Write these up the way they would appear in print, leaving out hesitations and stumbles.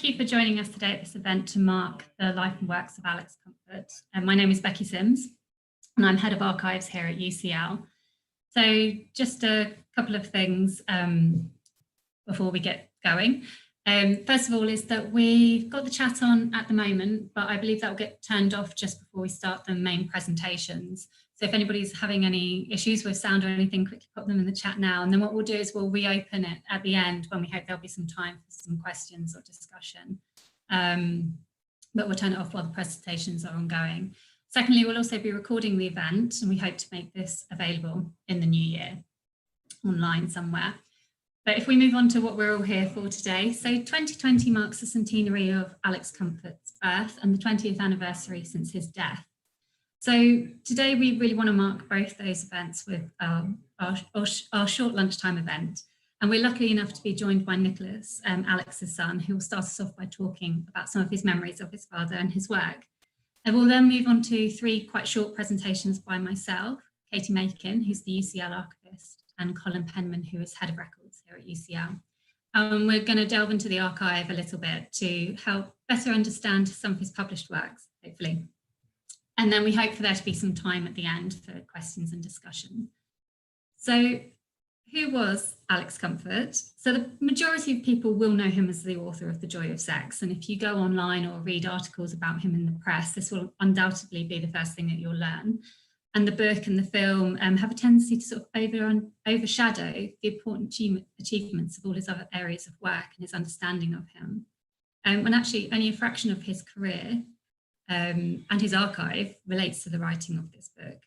you for joining us today at this event to mark the life and works of Alex Comfort. My name is Becky Sims, and I'm Head of Archives here at UCL. So just a couple of things before we get going. First of all is that we've got the chat on at the moment, but I believe that will get turned off just before we start the main presentations. So if anybody's having any issues with sound or anything, quickly put them in the chat now. And then what we'll do is we'll reopen it at the end when we hope there'll be some time for some questions or discussion. But we'll turn it off while the presentations are ongoing. Secondly, we'll also be recording the event, and we hope to make this available in the new year online somewhere. But if we move on to what we're all here for today. So 2020 marks the centenary of Alex Comfort's birth and the 20th anniversary since his death. So today we really want to mark both those events with our short lunchtime event. And we're lucky enough to be joined by Nicolas, Alex's son, who will start us off by talking about some of his memories of his father and his work. And we'll then move on to three quite short presentations by myself, Katy Makin, who's the UCL archivist, and Colin Penman, who is head of records here at UCL. We're going to delve into the archive a little bit to help better understand some of his published works, hopefully. And then we hope for there to be some time at the end for questions and discussion. So who was Alex Comfort? So the majority of people will know him as the author of The Joy of Sex. And if you go online or read articles about him in the press, this will undoubtedly be the first thing that you'll learn. And the book and the film have a tendency to sort of overshadow the important achievements of all his other areas of work and his understanding of him. When actually only a fraction of his career and his archive relates to the writing of this book.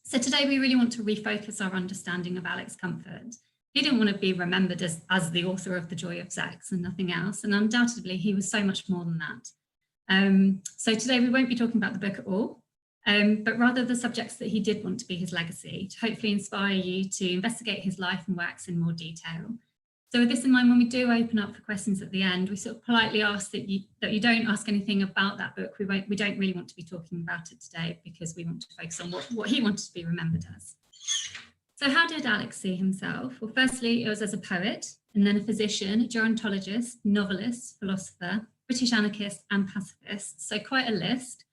So today we really want to refocus our understanding of Alex Comfort. He didn't want to be remembered as the author of The Joy of Sex and nothing else, and undoubtedly he was so much more than that. So today we won't be talking about the book at all, but rather the subjects that he did want to be his legacy, to hopefully inspire you to investigate his life and works in more detail. So with this in mind, when we do open up for questions at the end, we sort of politely ask that you don't ask anything about that book. We don't really want to be talking about it today because we want to focus on what he wanted to be remembered as. So how did Alex see himself? Well, firstly, it was as a poet, and then a physician, a gerontologist, novelist, philosopher, British anarchist and pacifist. So quite a list.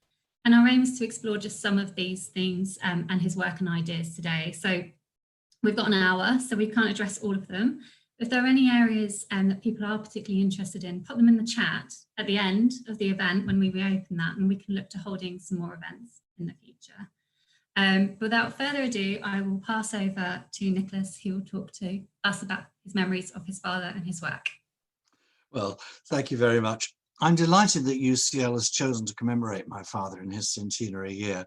And our aim is to explore just some of these themes and his work and ideas today. So we've got an hour, so we can't address all of them. If there are any areas that people are particularly interested in, put them in the chat at the end of the event when we reopen that, and we can look to holding some more events in the future. Without further ado, I will pass over to Nicolas, who will talk to us about his memories of his father and his work. Well, thank you very much. I'm delighted that UCL has chosen to commemorate my father in his centenary year.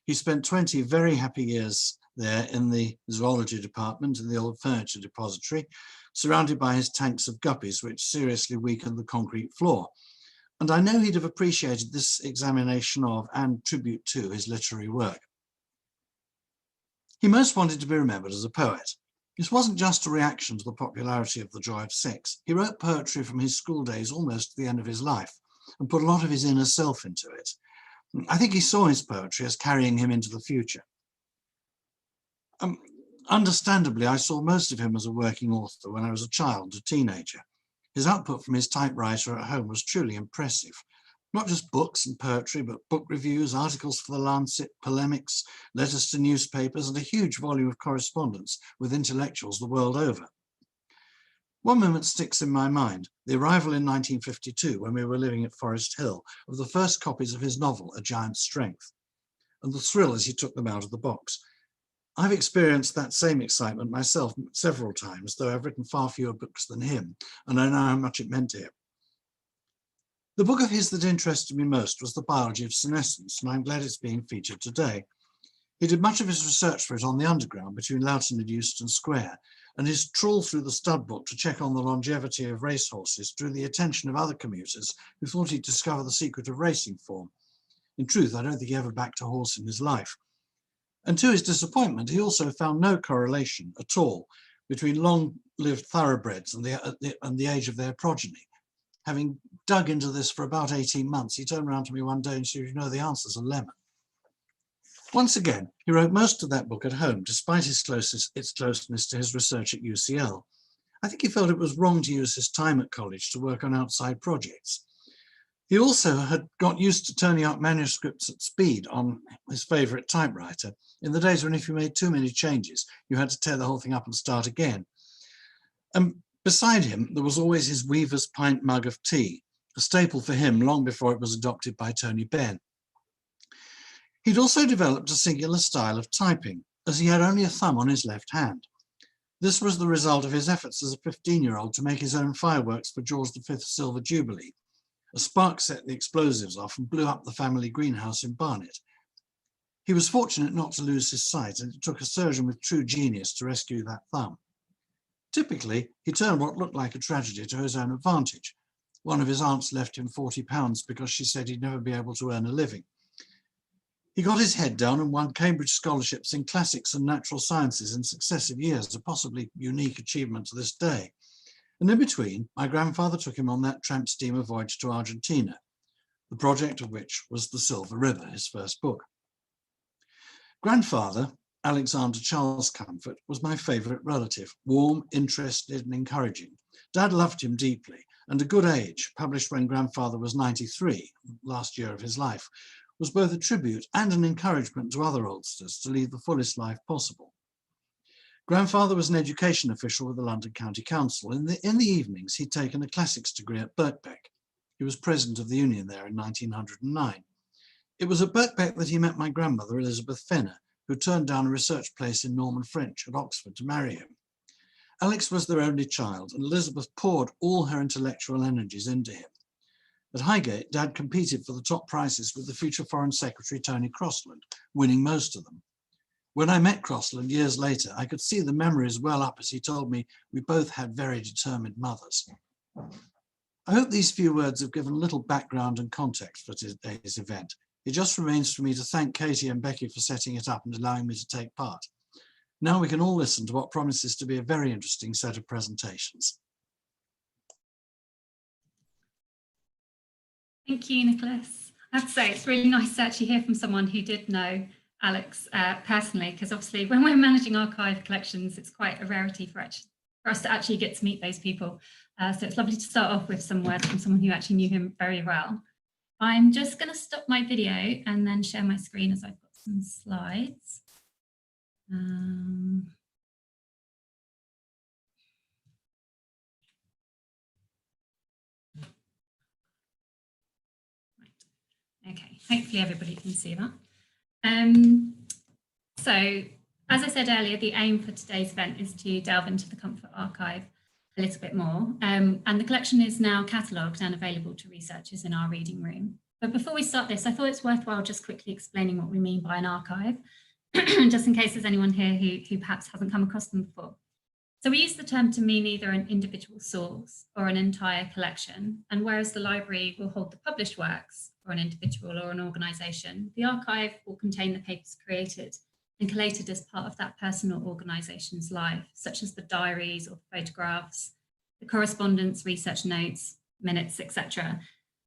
He spent 20 very happy years there in the zoology department in the old furniture depository, surrounded by his tanks of guppies, which seriously weakened the concrete floor. And I know he'd have appreciated this examination of and tribute to his literary work. He most wanted to be remembered as a poet. This wasn't just a reaction to the popularity of The Joy of Sex. He wrote poetry from his school days almost to the end of his life and put a lot of his inner self into it. I think he saw his poetry as carrying him into the future. Understandably, I saw most of him as a working author when I was a child, a teenager. His output from his typewriter at home was truly impressive. Not just books and poetry, but book reviews, articles for the Lancet, polemics, letters to newspapers, and a huge volume of correspondence with intellectuals the world over. One moment sticks in my mind, the arrival in 1952, when we were living at Forest Hill, of the first copies of his novel, A Giant's Strength, and the thrill as he took them out of the box. I've experienced that same excitement myself several times, though I've written far fewer books than him, and I know how much it meant to him. The book of his that interested me most was The Biology of Senescence, and I'm glad it's being featured today. He did much of his research for it on the Underground between Loughton and Euston Square, and his trawl through the stud book to check on the longevity of racehorses drew the attention of other commuters who thought he'd discover the secret of racing form. In truth, I don't think he ever backed a horse in his life. And to his disappointment, he also found no correlation at all between long-lived thoroughbreds and the age of their progeny. Having dug into this for about 18 months, he turned around to me one day and said, "You know, the answer's a lemon." Once again, he wrote most of that book at home, despite its closeness to his research at UCL. I think he felt it was wrong to use his time at college to work on outside projects. He also had got used to turning out manuscripts at speed on his favourite typewriter in the days when if you made too many changes, you had to tear the whole thing up and start again. And beside him, there was always his weaver's pint mug of tea, a staple for him long before it was adopted by Tony Benn. He'd also developed a singular style of typing, as he had only a thumb on his left hand. This was the result of his efforts as a 15-year-old to make his own fireworks for George V's Silver Jubilee. A spark set the explosives off and blew up the family greenhouse in Barnet. He was fortunate not to lose his sight, and it took a surgeon with true genius to rescue that thumb. Typically, he turned what looked like a tragedy to his own advantage. One of his aunts left him £40 because she said he'd never be able to earn a living. He got his head down and won Cambridge scholarships in classics and natural sciences in successive years, a possibly unique achievement to this day. And in between, my grandfather took him on that tramp steamer voyage to Argentina, the project of which was The Silver River, his first book. Grandfather, Alexander Charles Comfort, was my favourite relative, warm, interested and encouraging. Dad loved him deeply, and A Good Age, published when grandfather was 93, last year of his life, was both a tribute and an encouragement to other oldsters to lead the fullest life possible. Grandfather was an education official with the London County Council. In the evenings, he'd taken a classics degree at Birkbeck. He was president of the union there in 1909. It was at Birkbeck that he met my grandmother, Elizabeth Fenner, who turned down a research place in Norman French at Oxford to marry him. Alex was their only child, and Elizabeth poured all her intellectual energies into him. At Highgate, Dad competed for the top prizes with the future Foreign Secretary Tony Crossland, winning most of them. When I met Crossland years later, I could see the memories well up as he told me we both had very determined mothers. I hope these few words have given a little background and context for today's event. It just remains for me to thank Katy and Becky for setting it up and allowing me to take part. Now we can all listen to what promises to be a very interesting set of presentations. Thank you, Nicolas. I have to say, it's really nice to actually hear from someone who did know Alex personally, because obviously when we're managing archive collections, it's quite a rarity for us to actually get to meet those people. So it's lovely to start off with some words from someone who actually knew him very well. I'm just going to stop my video and then share my screen as I've got some slides. Okay, hopefully everybody can see that. So, as I said earlier, the aim for today's event is to delve into the Comfort Archive a little bit more. And the collection is now catalogued and available to researchers in our reading room. But before we start this, I thought it's worthwhile just quickly explaining what we mean by an archive, just in case there's anyone here who perhaps hasn't come across them before. So we use the term to mean either an individual source or an entire collection. And whereas the library will hold the published works for an individual or an organisation, the archive will contain the papers created and collated as part of that person or organisation's life, such as the diaries or photographs, the correspondence, research notes, minutes, etc.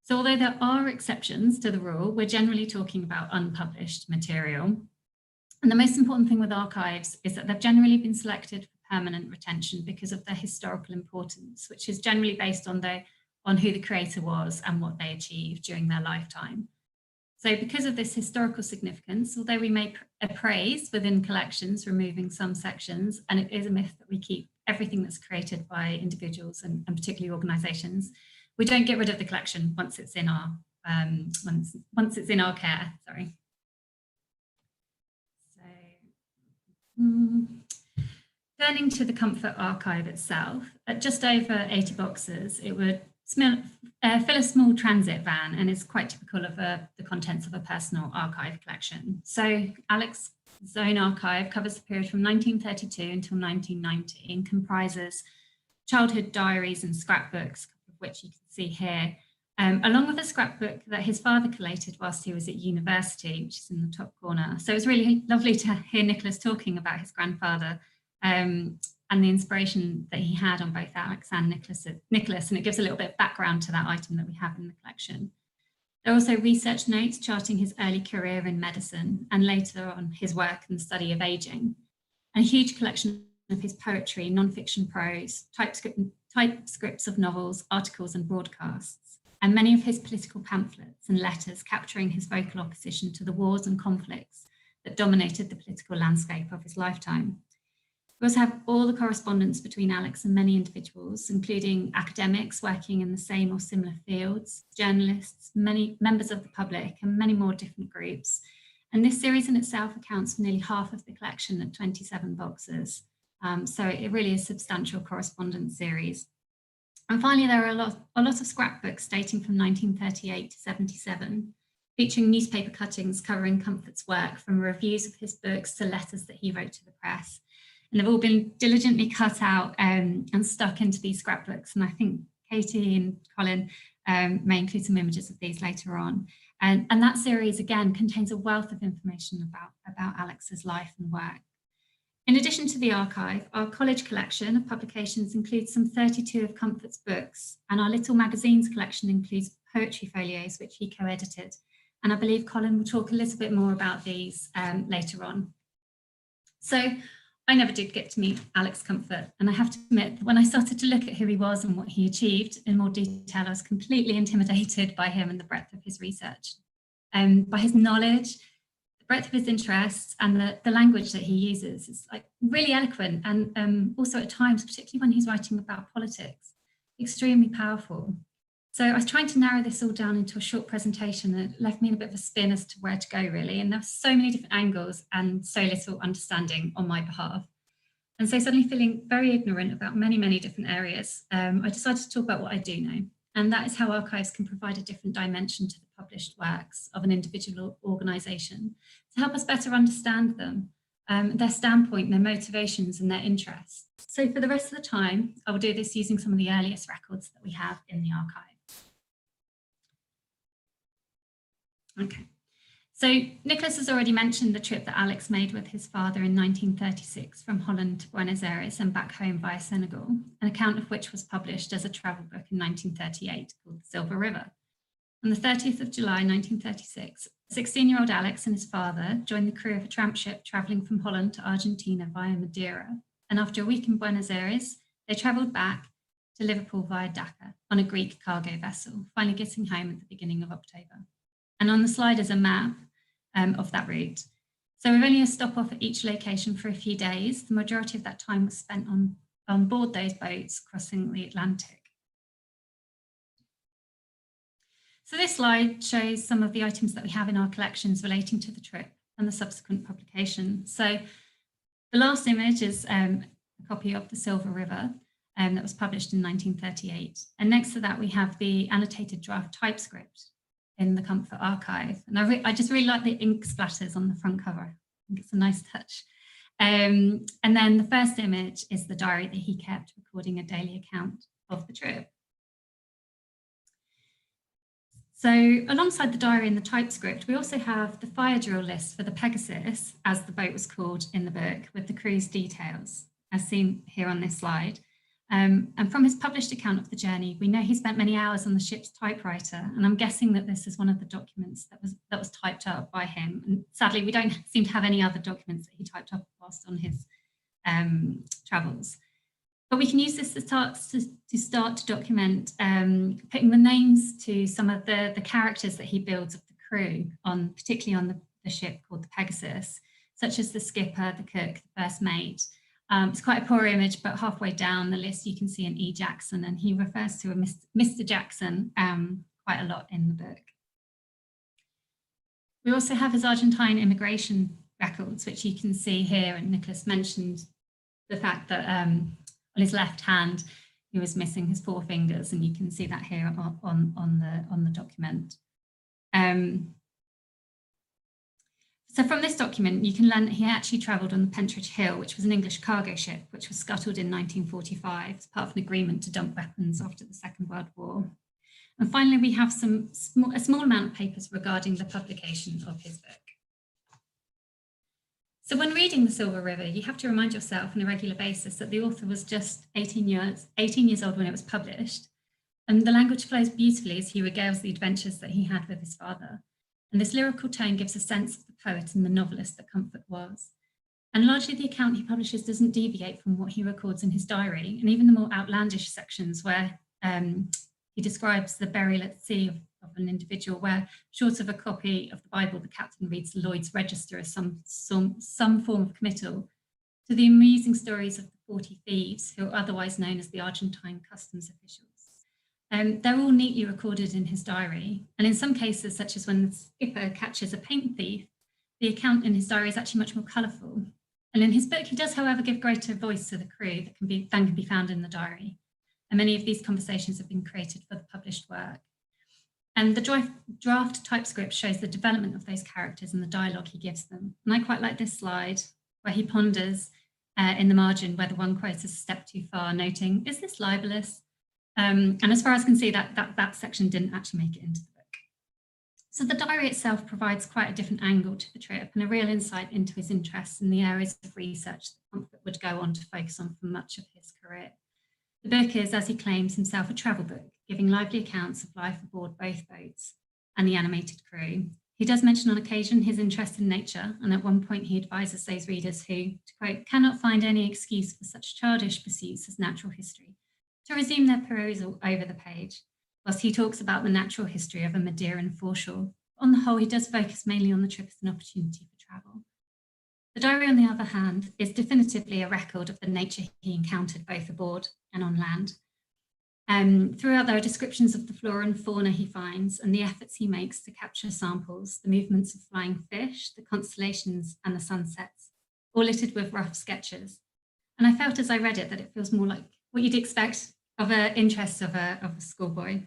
So although there are exceptions to the rule, we're generally talking about unpublished material. And the most important thing with archives is that they've generally been selected for permanent retention because of their historical importance, which is generally based on who the creator was and what they achieved during their lifetime. So because of this historical significance, although we may appraise within collections, removing some sections, and it is a myth that we keep everything that's created by individuals and particularly organisations, we don't get rid of the collection once it's in our once it's in our care. Sorry. So, turning to the Comfort Archive itself, at just over 80 boxes, it would fill a small transit van and is quite typical of the contents of a personal archive collection. So Alex's own archive covers the period from 1932 until 1990 and comprises childhood diaries and scrapbooks, which you can see here, along with a scrapbook that his father collated whilst he was at university, which is in the top corner. So it was really lovely to hear Nicolas talking about his grandfather and the inspiration that he had on both Alex and Nicolas, and it gives a little bit of background to that item that we have in the collection. There are also research notes charting his early career in medicine and later on his work in the study of aging, and a huge collection of his poetry, non-fiction prose, typescripts of novels, articles and broadcasts, and many of his political pamphlets and letters capturing his vocal opposition to the wars and conflicts that dominated the political landscape of his lifetime. We also have all the correspondence between Alex and many individuals, including academics working in the same or similar fields, journalists, many members of the public, and many more different groups. And this series in itself accounts for nearly half of the collection at 27 boxes. So it really is a substantial correspondence series. And finally, there are a lot of scrapbooks dating from 1938 to 77, featuring newspaper cuttings covering Comfort's work, from reviews of his books to letters that he wrote to the press. And they've all been diligently cut out and stuck into these scrapbooks. And I think Katy and Colin may include some images of these later on. And that series, again, contains a wealth of information about Alex's life and work. In addition to the archive, our college collection of publications includes some 32 of Comfort's books, and our Little Magazines collection includes poetry folios, which he co-edited. And I believe Colin will talk a little bit more about these later on. So I never did get to meet Alex Comfort, and I have to admit that when I started to look at who he was and what he achieved in more detail, I was completely intimidated by him and the breadth of his research, by his knowledge, the breadth of his interests, and the language that he uses. It's like really eloquent, and also at times, particularly when he's writing about politics, extremely powerful. So I was trying to narrow this all down into a short presentation that left me in a bit of a spin as to where to go, really. And there were so many different angles and so little understanding on my behalf. And so suddenly feeling very ignorant about many, many different areas, I decided to talk about what I do know. And that is how archives can provide a different dimension to the published works of an individual organisation to help us better understand them, their standpoint, their motivations and their interests. So for the rest of the time, I will do this using some of the earliest records that we have in the archive. Okay, so Nicolas has already mentioned the trip that Alex made with his father in 1936 from Holland to Buenos Aires and back home via Senegal, an account of which was published as a travel book in 1938 called The Silver River. On the 30th of July 1936, 16-year-old Alex and his father joined the crew of a tramp ship travelling from Holland to Argentina via Madeira, and after a week in Buenos Aires, they travelled back to Liverpool via Dhaka on a Greek cargo vessel, finally getting home at the beginning of October. And on the slide is a map of that route. So with only a stop off at each location for a few days, the majority of that time was spent on board those boats crossing the Atlantic. So this slide shows some of the items that we have in our collections relating to the trip and the subsequent publication. So the last image is a copy of The Silver River that was published in 1938. And next to that, we have the annotated draft typescript in the Comfort archive. And I just really like the ink splatters on the front cover. I think it's a nice touch. And then the first image is the diary that he kept, recording a daily account of the trip. So alongside the diary and the typescript, we also have the fire drill list for the Pegasus, as the boat was called in the book, with the crew's details, as seen here on this slide. And from his published account of the journey, we know he spent many hours on the ship's typewriter, and I'm guessing that this is one of the documents that was typed up by him. And sadly, we don't seem to have any other documents that he typed up whilst on his travels. But we can use this to start to document putting the names to some of the characters that he builds of the crew, particularly on the ship called the Pegasus, such as the skipper, the cook, the first mate. It's quite a poor image, but halfway down the list you can see an E. Jackson, and he refers to a Mr. Jackson quite a lot in the book. We also have his Argentine immigration records, which you can see here, and Nicolas mentioned the fact that on his left hand he was missing his 4 fingers, and you can see that here on the document. So from this document, you can learn that he actually travelled on the Pentridge Hill, which was an English cargo ship, which was scuttled in 1945 as part of an agreement to dump weapons after the Second World War. And finally, we have a small amount of papers regarding the publication of his book. So when reading The Silver River, you have to remind yourself on a regular basis that the author was just 18 years old when it was published. And the language flows beautifully as he regales the adventures that he had with his father. And this lyrical tone gives a sense of the poet and the novelist that Comfort was. And largely the account he publishes doesn't deviate from what he records in his diary, and even the more outlandish sections where he describes the burial at sea of an individual, where short of a copy of the Bible, the captain reads Lloyd's Register as some form of committal, to the amusing stories of the 40 thieves, who are otherwise known as the Argentine customs officials. They're all neatly recorded in his diary. And in some cases, such as when the skipper catches a paint thief, the account in his diary is actually much more colourful. And in his book, he does, however, give greater voice to the crew than can be found in the diary. And many of these conversations have been created for the published work. And the draft typescript shows the development of those characters and the dialogue he gives them. And I quite like this slide where he ponders in the margin whether one quote is a step too far, noting, is this libelous? And as far as I can see, that section didn't actually make it into the book. So the diary itself provides quite a different angle to the trip and a real insight into his interests in the areas of research that Comfort would go on to focus on for much of his career. The book is, as he claims himself, a travel book, giving lively accounts of life aboard both boats and the animated crew. He does mention on occasion his interest in nature, and at one point he advises those readers who, to quote, cannot find any excuse for such childish pursuits as natural history, to resume their perusal over the page, whilst he talks about the natural history of a Madeiran foreshore. On the whole, he does focus mainly on the trip as an opportunity for travel. The diary, on the other hand, is definitively a record of the nature he encountered both aboard and on land. Throughout, there are descriptions of the flora and fauna he finds and the efforts he makes to capture samples, the movements of flying fish, the constellations and the sunsets, all littered with rough sketches. And I felt as I read it that it feels more like what you'd expect of an interest of a schoolboy.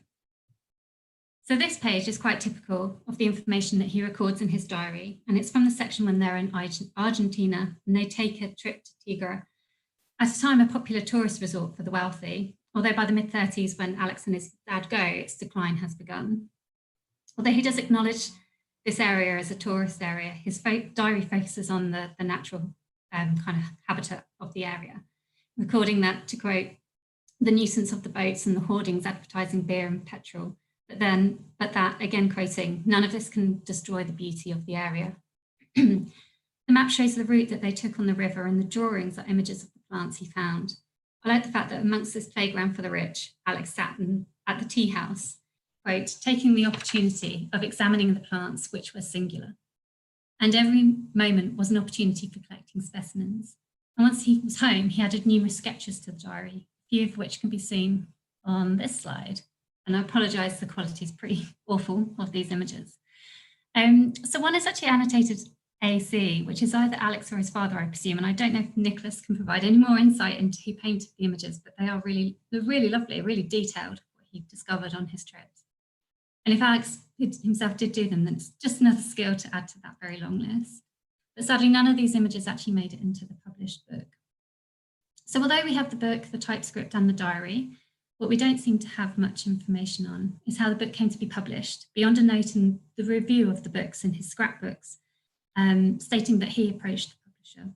So this page is quite typical of the information that he records in his diary, and it's from the section when they're in Argentina and they take a trip to Dhaka, at a time a popular tourist resort for the wealthy, although by the mid-30s when Alex and his dad go, its decline has begun. Although he does acknowledge this area as a tourist area, his diary focuses on the natural kind of habitat of the area, recording that, to quote, the nuisance of the boats and the hoardings advertising beer and petrol, but that, again quoting, none of this can destroy the beauty of the area. The map shows the route that they took on the river, and the drawings are images of the plants he found. I like the fact that amongst this playground for the rich, Alex sat at the tea house, quote, taking the opportunity of examining the plants, which were singular. And every moment was an opportunity for collecting specimens. And once he was home, he added numerous sketches to the diary, a few of which can be seen on this slide. And I apologise, the quality is pretty awful of these images. So one is actually annotated AC, which is either Alex or his father, I presume. And I don't know if Nicolas can provide any more insight into who painted the images, but they're really lovely, really detailed, what he discovered on his trips. And if Alex himself did do them, then it's just another skill to add to that very long list. But sadly, none of these images actually made it into the published book. So although we have the book, the typescript and the diary, what we don't seem to have much information on is how the book came to be published, beyond a note in the review of the books in his scrapbooks, stating that he approached the publisher.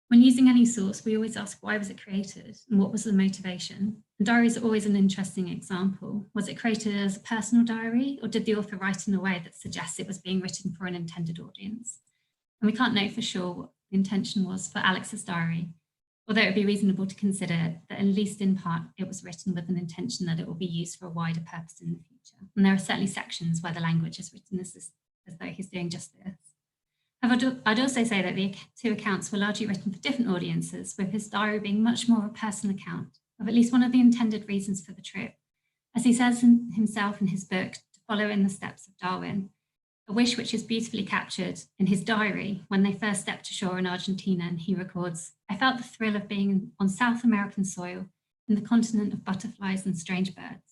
When using any source, we always ask, why was it created and what was the motivation? And diaries are always an interesting example. Was it created as a personal diary, or did the author write in a way that suggests it was being written for an intended audience? And we can't know for sure what the intention was for Alex's diary, although it would be reasonable to consider that at least in part it was written with an intention that it will be used for a wider purpose in the future. And there are certainly sections where the language is written as though he's doing just this. However, I'd also say that the two accounts were largely written for different audiences, with his diary being much more a personal account of at least one of the intended reasons for the trip. As he says himself in his book, to follow in the steps of Darwin, a wish which is beautifully captured in his diary when they first stepped ashore in Argentina, and he records, I felt the thrill of being on South American soil in the continent of butterflies and strange birds.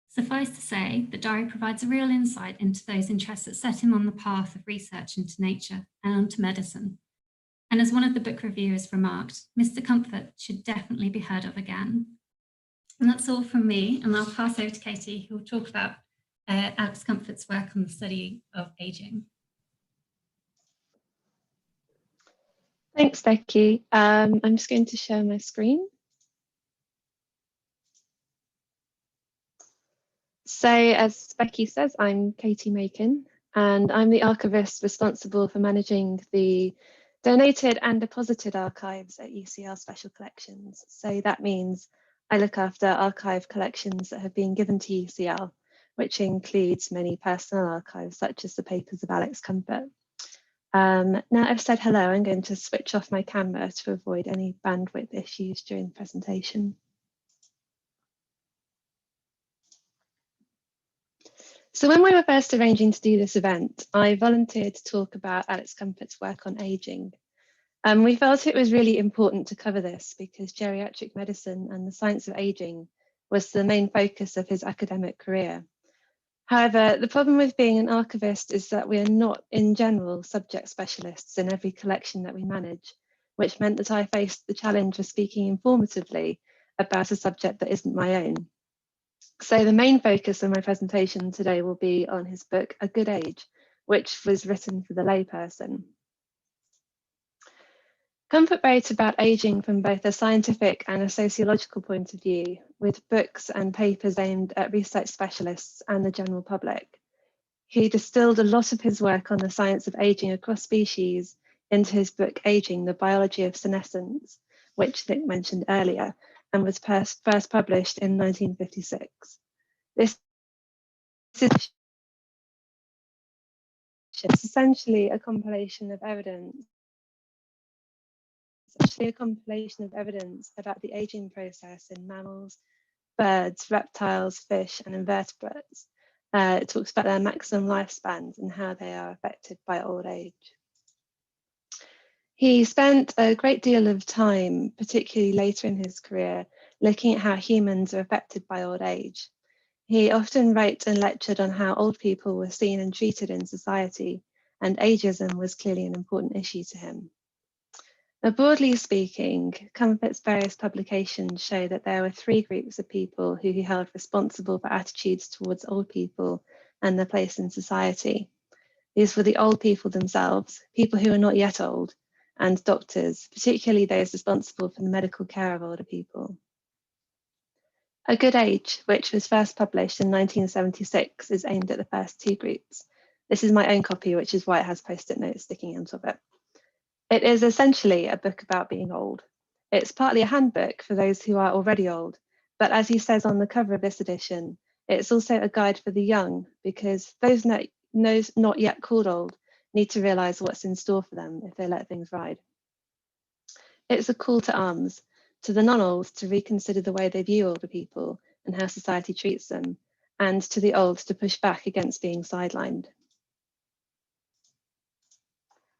Suffice to say, the diary provides a real insight into those interests that set him on the path of research into nature and onto medicine. And as one of the book reviewers remarked, Mr. Comfort should definitely be heard of again. And that's all from me, and I'll pass over to Katy, who will talk about Alex Comfort's work on the study of aging. Thanks, Becky. I'm just going to share my screen. So as Becky says, I'm Katy Makin, and I'm the archivist responsible for managing the donated and deposited archives at UCL Special Collections. So that means I look after archive collections that have been given to UCL, which includes many personal archives, such as the papers of Alex Comfort. Now I've said hello, I'm going to switch off my camera to avoid any bandwidth issues during the presentation. So when we were first arranging to do this event, I volunteered to talk about Alex Comfort's work on ageing. We felt it was really important to cover this because geriatric medicine and the science of ageing was the main focus of his academic career. However, the problem with being an archivist is that we are not, in general, subject specialists in every collection that we manage, which meant that I faced the challenge of speaking informatively about a subject that isn't my own. So the main focus of my presentation today will be on his book, A Good Age, which was written for the layperson. Comfort wrote about ageing from both a scientific and a sociological point of view, with books and papers aimed at research specialists and the general public. He distilled a lot of his work on the science of ageing across species into his book Ageing, the Biology of Senescence, which Nick mentioned earlier, and was first published in 1956. This is essentially a compilation of evidence about the aging process in mammals, birds, reptiles, fish, and invertebrates. It talks about their maximum lifespans and how they are affected by old age. He spent a great deal of time, particularly later in his career, looking at how humans are affected by old age. He often wrote and lectured on how old people were seen and treated in society, and ageism was clearly an important issue to him. Now, broadly speaking, Comfort's various publications show that there were three groups of people who he held responsible for attitudes towards old people and their place in society. These were the old people themselves, people who are not yet old, and doctors, particularly those responsible for the medical care of older people. A Good Age, which was first published in 1976, is aimed at the first two groups. This is my own copy, which is why it has post-it notes sticking out of it. It is essentially a book about being old. It's partly a handbook for those who are already old, but as he says on the cover of this edition, it's also a guide for the young, because those not yet called old need to realise what's in store for them if they let things ride. It's a call to arms, to the non-old to reconsider the way they view older people and how society treats them, and to the old to push back against being sidelined.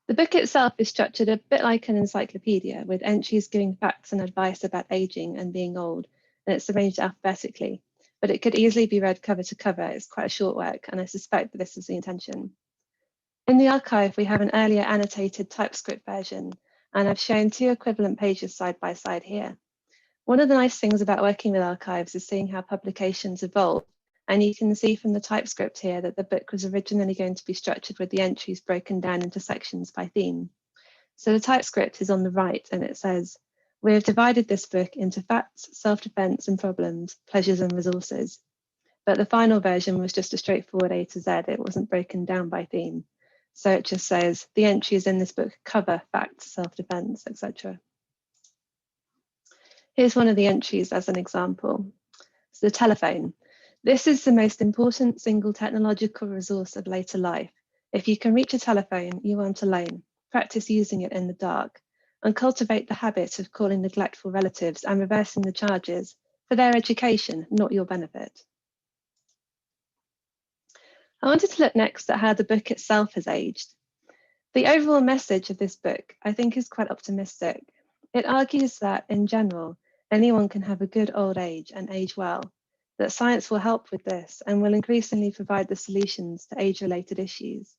The book itself is structured a bit like an encyclopedia, with entries giving facts and advice about ageing and being old, and it's arranged alphabetically, but it could easily be read cover to cover. It's quite a short work, and I suspect that this is the intention. In the archive, we have an earlier annotated typescript version, and I've shown two equivalent pages side by side here. One of the nice things about working with archives is seeing how publications evolve. And you can see from the typescript here that the book was originally going to be structured with the entries broken down into sections by theme. So the typescript is on the right and it says, "We have divided this book into facts, self-defense and problems, pleasures and resources." But the final version was just a straightforward A to Z. It wasn't broken down by theme. So it just says, the entries in this book cover facts, self-defense, etc. Here's one of the entries as an example. So the telephone. This is the most important single technological resource of later life. If you can reach a telephone, you aren't alone. Practice using it in the dark and cultivate the habit of calling neglectful relatives and reversing the charges for their education, not your benefit. I wanted to look next at how the book itself has aged. The overall message of this book, I think, is quite optimistic. It argues that, in general, anyone can have a good old age and age well, that science will help with this and will increasingly provide the solutions to age-related issues.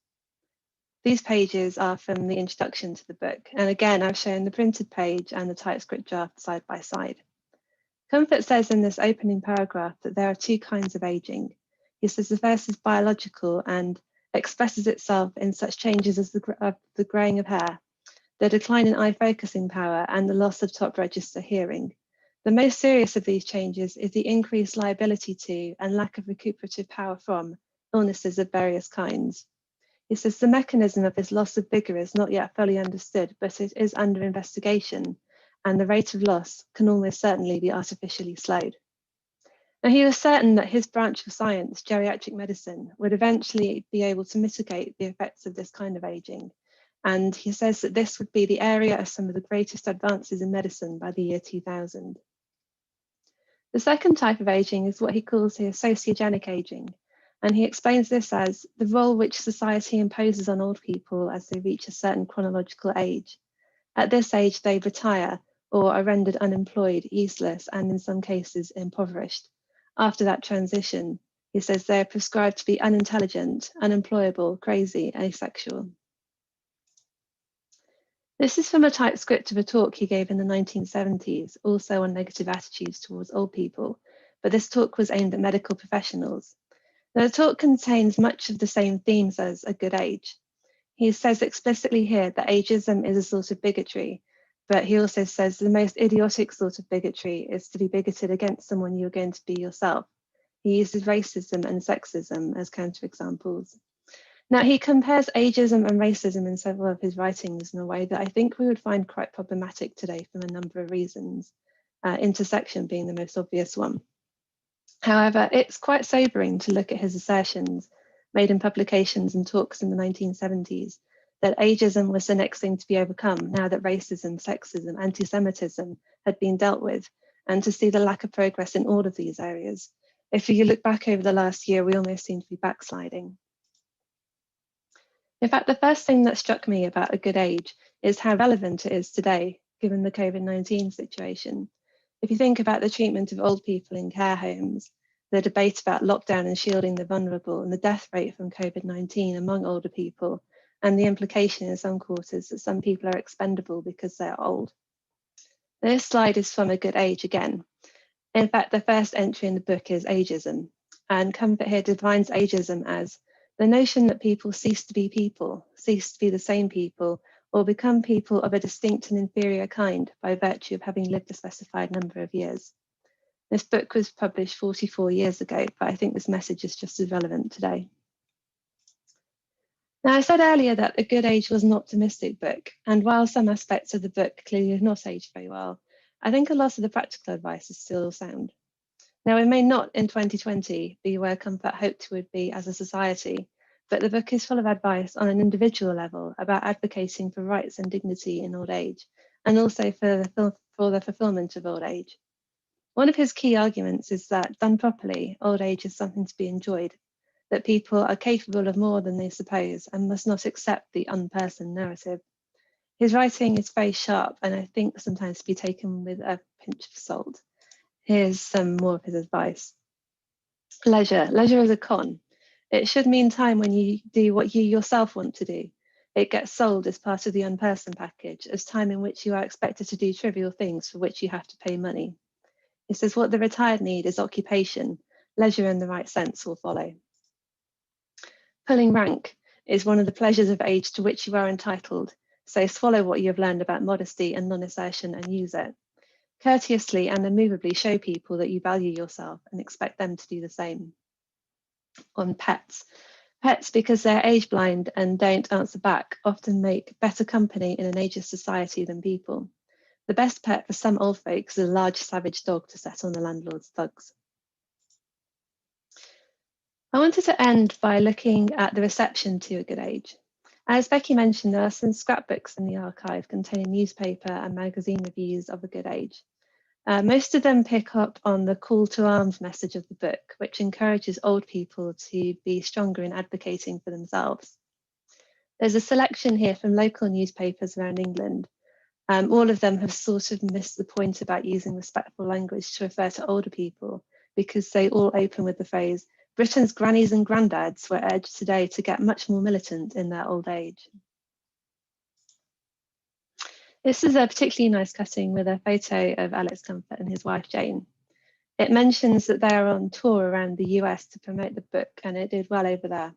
These pages are from the introduction to the book, and again, I've shown the printed page and the typescript draft side by side. Comfort says in this opening paragraph that there are two kinds of aging. He says the first is biological and expresses itself in such changes as the greying of hair, the decline in eye focusing power, and the loss of top register hearing. The most serious of these changes is the increased liability to and lack of recuperative power from illnesses of various kinds. He says the mechanism of his loss of vigour is not yet fully understood, but it is under investigation, and the rate of loss can almost certainly be artificially slowed. Now, he was certain that his branch of science, geriatric medicine, would eventually be able to mitigate the effects of this kind of ageing. And he says that this would be the area of some of the greatest advances in medicine by the year 2000. The second type of ageing is what he calls here sociogenic ageing. And he explains this as the role which society imposes on old people as they reach a certain chronological age. At this age, they retire or are rendered unemployed, useless, and in some cases impoverished. After that transition, he says they are prescribed to be unintelligent, unemployable, crazy, asexual. This is from a typescript of a talk he gave in the 1970s, also on negative attitudes towards old people, but this talk was aimed at medical professionals. Now, the talk contains much of the same themes as A Good Age. He says explicitly here that ageism is a sort of bigotry, but he also says the most idiotic sort of bigotry is to be bigoted against someone you're going to be yourself. He uses racism and sexism as counterexamples. Now, he compares ageism and racism in several of his writings in a way that I think we would find quite problematic today from a number of reasons, intersection being the most obvious one. However, it's quite sobering to look at his assertions made in publications and talks in the 1970s that ageism was the next thing to be overcome now that racism, sexism, anti-Semitism had been dealt with, and to see the lack of progress in all of these areas. If you look back over the last year, we almost seem to be backsliding. In fact, the first thing that struck me about A Good Age is how relevant it is today, given the COVID-19 situation. If you think about the treatment of old people in care homes, the debate about lockdown and shielding the vulnerable, and the death rate from COVID-19 among older people, and the implication in some quarters that some people are expendable because they're old. This slide is from A Good Age again. In fact, the first entry in the book is ageism, and Comfort here defines ageism as the notion that people cease to be people, cease to be the same people, or become people of a distinct and inferior kind by virtue of having lived a specified number of years. This book was published 44 years ago, but I think this message is just as relevant today. Now, I said earlier that A Good Age was an optimistic book, and while some aspects of the book clearly have not aged very well, I think a lot of the practical advice is still sound. Now, we may not in 2020 be where Comfort hoped we would be as a society, but the book is full of advice on an individual level about advocating for rights and dignity in old age, and also for the fulfillment of old age. One of his key arguments is that, done properly, old age is something to be enjoyed, that people are capable of more than they suppose and must not accept the unpersoned narrative. His writing is very sharp and I think sometimes to be taken with a pinch of salt. Here's some more of his advice. Leisure. Leisure is a con. It should mean time when you do what you yourself want to do. It gets sold as part of the unpersoned package, as time in which you are expected to do trivial things for which you have to pay money. He says what the retired need is occupation. Leisure in the right sense will follow. Pulling rank is one of the pleasures of age to which you are entitled, so swallow what you have learned about modesty and non-assertion and use it. Courteously and immovably show people that you value yourself and expect them to do the same. On pets. Pets, because they're age blind and don't answer back, often make better company in an ageist society than people. The best pet for some old folks is a large savage dog to set on the landlord's thugs. I wanted to end by looking at the reception to A Good Age. As Becky mentioned, there are some scrapbooks in the archive containing newspaper and magazine reviews of A Good Age. Most of them pick up on the call to arms message of the book, which encourages old people to be stronger in advocating for themselves. There's a selection here from local newspapers around England. All of them have sort of missed the point about using respectful language to refer to older people, because they all open with the phrase, Britain's grannies and granddads were urged today to get much more militant in their old age. This is a particularly nice cutting with a photo of Alex Comfort and his wife Jane. It mentions that they are on tour around the US to promote the book, and it did well over there.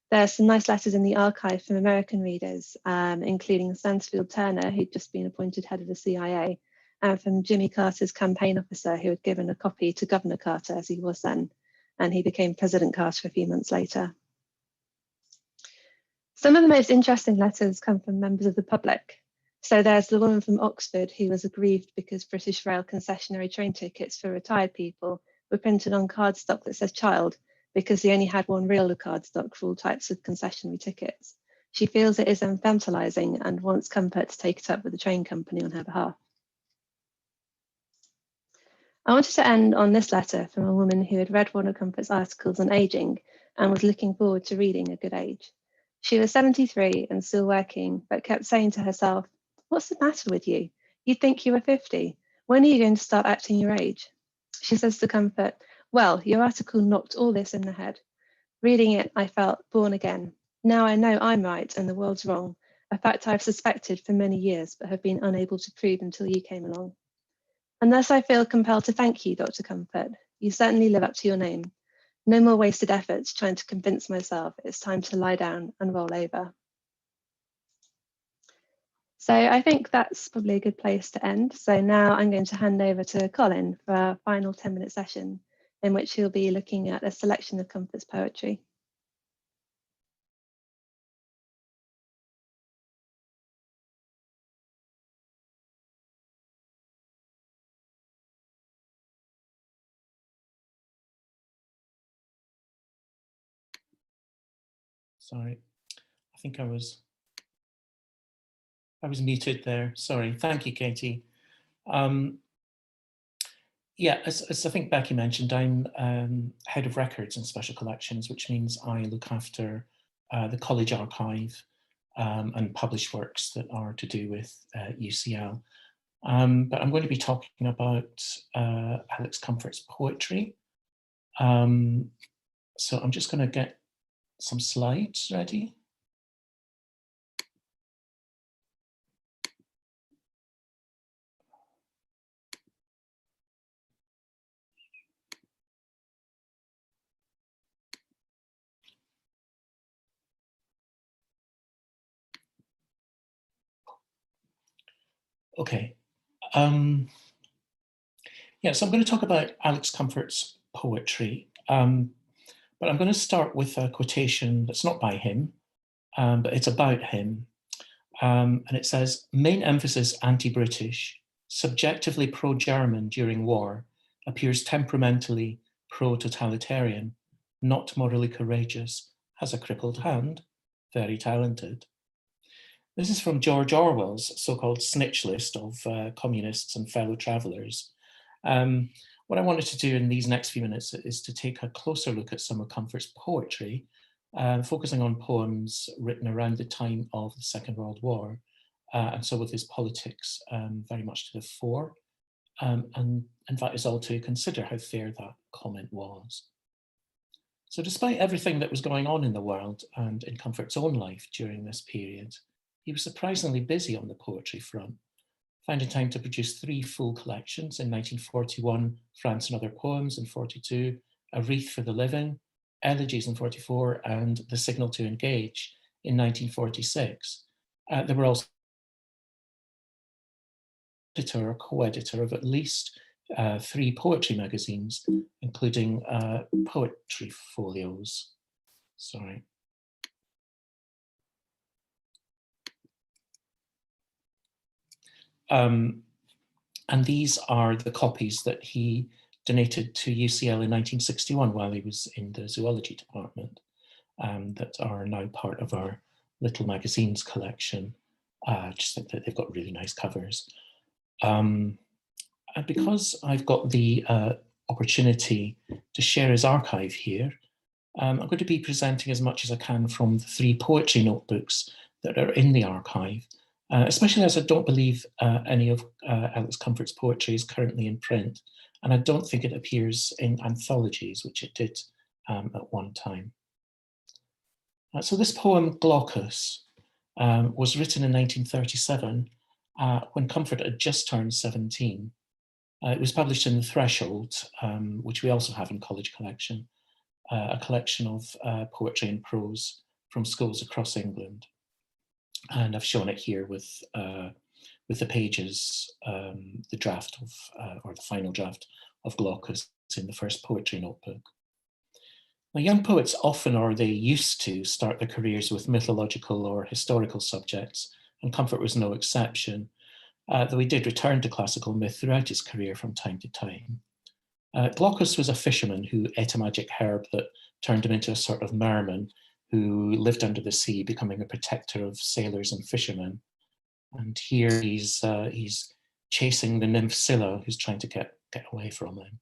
There are some nice letters in the archive from American readers, including Stansfield Turner, who'd just been appointed head of the CIA, and from Jimmy Carter's campaign officer, who had given a copy to Governor Carter, as he was then, and he became President Carter a few months later. Some of the most interesting letters come from members of the public. So there's the woman from Oxford who was aggrieved because British Rail concessionary train tickets for retired people were printed on cardstock that says child, because they only had one reel of cardstock for all types of concessionary tickets. She feels it is infantilizing and wants Comfort to take it up with the train company on her behalf. I wanted to end on this letter from a woman who had read one of Comfort's articles on ageing and was looking forward to reading A Good Age. She was 73 and still working, but kept saying to herself, "What's the matter with you? You'd think you were 50. When are you going to start acting your age?" She says to Comfort, "Well, your article knocked all this in the head. Reading it, I felt born again. Now I know I'm right and the world's wrong, a fact I've suspected for many years but have been unable to prove until you came along. And thus I feel compelled to thank you, Dr. Comfort. You certainly live up to your name. No more wasted efforts trying to convince myself it's time to lie down and roll over." So I think that's probably a good place to end. So now I'm going to hand over to Colin for our final 10-minute session, in which he'll be looking at a selection of Comfort's poetry. Sorry, I think I was muted there. Sorry. Thank you, Katie. Yeah, as I think Becky mentioned, I'm head of records and special collections, which means I look after the college archive and published works that are to do with UCL. But I'm going to be talking about Alex Comfort's poetry. So I'm just going to get some slides ready. Okay. Yeah, so I'm going to talk about Alex Comfort's poetry, but I'm going to start with a quotation that's not by him, but it's about him. And it says, "Main emphasis anti-British, subjectively pro-German during war, appears temperamentally pro-totalitarian, not morally courageous, has a crippled hand, very talented." This is from George Orwell's so-called snitch list of communists and fellow travellers. What I wanted to do in these next few minutes is to take a closer look at some of Comfort's poetry, focusing on poems written around the time of the Second World War, and so with his politics very much to the fore, and invite us all to consider how fair that comment was. So despite everything that was going on in the world and in Comfort's own life during this period, he was surprisingly busy on the poetry front, finding time to produce 3 full collections in 1941, France and Other Poems in 42, A Wreath for the Living, Elegies in 44, and The Signal to Engage in 1946. There were also editor or co-editor of at least 3 poetry magazines, including poetry folios. Sorry. And these are the copies that he donated to UCL in 1961 while he was in the zoology department, that are now part of our little magazines collection. Just think that they've got really nice covers. And because I've got the opportunity to share his archive here, I'm going to be presenting as much as I can from the 3 poetry notebooks that are in the archive, especially as I don't believe any of Alex Comfort's poetry is currently in print, and I don't think it appears in anthologies, which it did at one time. So this poem, Glaucus, was written in 1937 when Comfort had just turned 17. It was published in The Threshold, which we also have in College Collection, a collection of poetry and prose from schools across England. And I've shown it here with the pages, the draft of, or the final draft of Glaucus in the first poetry notebook. Now, young poets often, or they used to, start their careers with mythological or historical subjects, and Comfort was no exception, though he did return to classical myth throughout his career from time to time. Glaucus was a fisherman who ate a magic herb that turned him into a sort of merman who lived under the sea, becoming a protector of sailors and fishermen. And here he's chasing the nymph Scylla, who's trying to get away from him.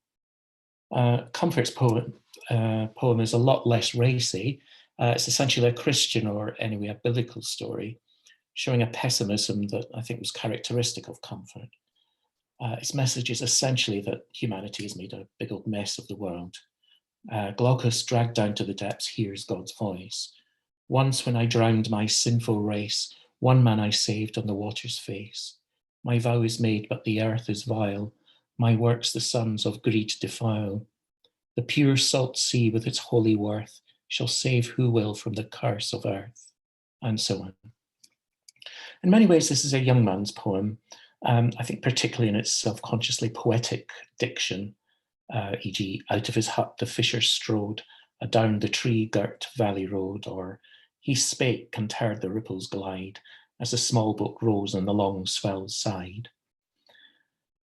Comfort's poem is a lot less racy. It's essentially a Christian, or anyway, a biblical story, showing a pessimism that I think was characteristic of Comfort. Its message is essentially that humanity has made a big old mess of the world. Glaucus, dragged down to the depths, hears God's voice. Once when I drowned my sinful race, one man I saved on the water's face. My vow is made, but the earth is vile. My works the sons of greed defile. The pure salt sea with its holy worth shall save who will from the curse of earth, and so on. In many ways, this is a young man's poem. I think particularly in its self-consciously poetic diction, e.g. out of his hut the fisher strode, adown the tree-girt valley road, or he spake and heard the ripples glide, as the small boat rose on the long swell's side.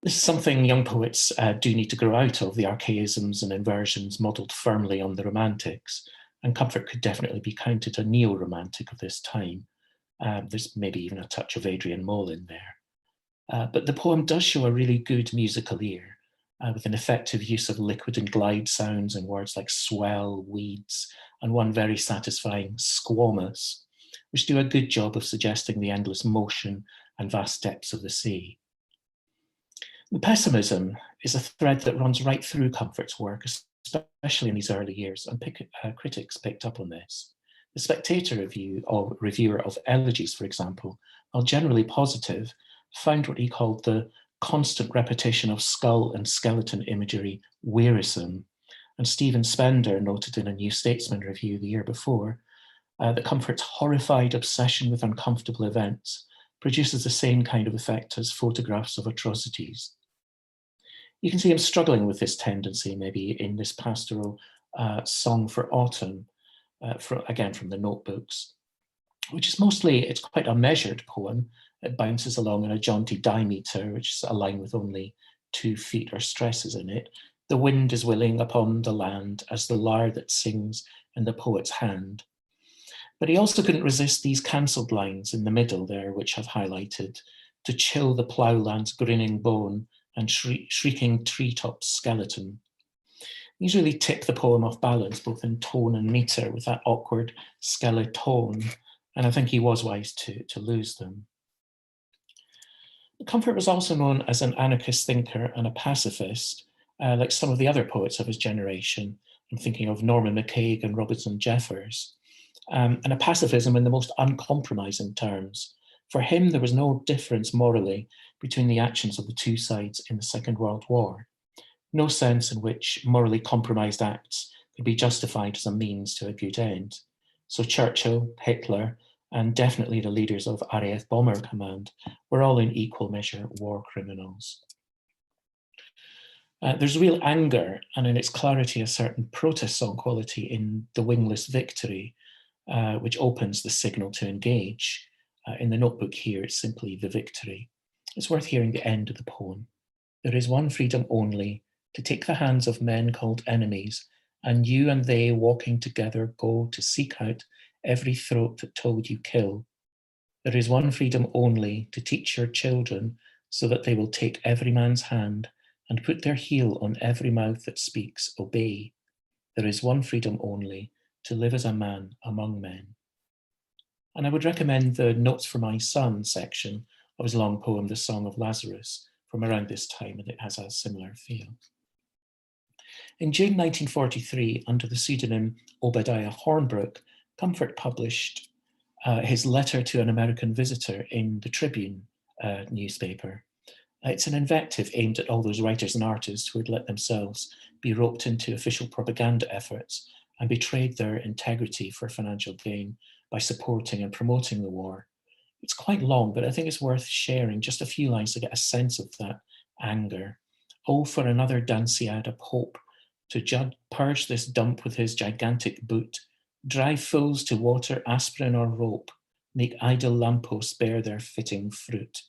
This is something young poets do need to grow out of, the archaisms and inversions modelled firmly on the Romantics, and Comfort could definitely be counted a neo-romantic of this time. There's maybe even a touch of Adrian Mole in there. But the poem does show a really good musical ear, with an effective use of liquid and glide sounds and words like swell, weeds, and one very satisfying squamous, which do a good job of suggesting the endless motion and vast depths of the sea. The pessimism is a thread that runs right through Comfort's work, especially in these early years, and critics picked up on this. The Spectator reviewer of elegies, for example, while generally positive, found what he called the constant repetition of skull and skeleton imagery wearisome. And Stephen Spender noted in a New Statesman review the year before that Comfort's horrified obsession with uncomfortable events produces the same kind of effect as photographs of atrocities. You can see him struggling with this tendency maybe in this pastoral Song for Autumn, again from the notebooks, which is mostly, it's quite a measured poem. It bounces along in a jaunty dimeter, which is a line with only 2 feet or stresses in it. The wind is willing upon the land as the lyre that sings in the poet's hand. But he also couldn't resist these cancelled lines in the middle there, which I've highlighted, to chill the ploughland's grinning bone and shrieking treetop's skeleton. These really tip the poem off balance, both in tone and meter, with that awkward skeleton, and I think he was wise to lose them. Comfort was also known as an anarchist thinker and a pacifist, like some of the other poets of his generation. I'm thinking of Norman MacCaig and Robinson Jeffers, and a pacifism in the most uncompromising terms. For him, there was no difference morally between the actions of the two sides in the Second World War. No sense in which morally compromised acts could be justified as a means to a good end. So Churchill, Hitler, and definitely the leaders of RAF Bomber Command were all in equal measure war criminals. There's real anger, and in its clarity a certain protest song quality in The Wingless Victory, which opens the signal to engage. In the notebook here, it's simply The Victory. It's worth hearing the end of the poem. There is one freedom only, to take the hands of men called enemies, and you and they walking together go to seek out every throat that told you kill. There is one freedom only, to teach your children so that they will take every man's hand and put their heel on every mouth that speaks, obey. There is one freedom only, to live as a man among men. And I would recommend the Notes for My Son section of his long poem, The Song of Lazarus, from around this time, and it has a similar feel. In June 1943, under the pseudonym Obadiah Hornbrook, Comfort published his letter to an American visitor in the Tribune newspaper. It's an invective aimed at all those writers and artists who had let themselves be roped into official propaganda efforts and betrayed their integrity for financial gain by supporting and promoting the war. It's quite long, but I think it's worth sharing just a few lines to get a sense of that anger. Oh, for another Danciad of hope purge this dump with his gigantic boot, drive fools to water, aspirin or rope, make idle lampposts bear their fitting fruit.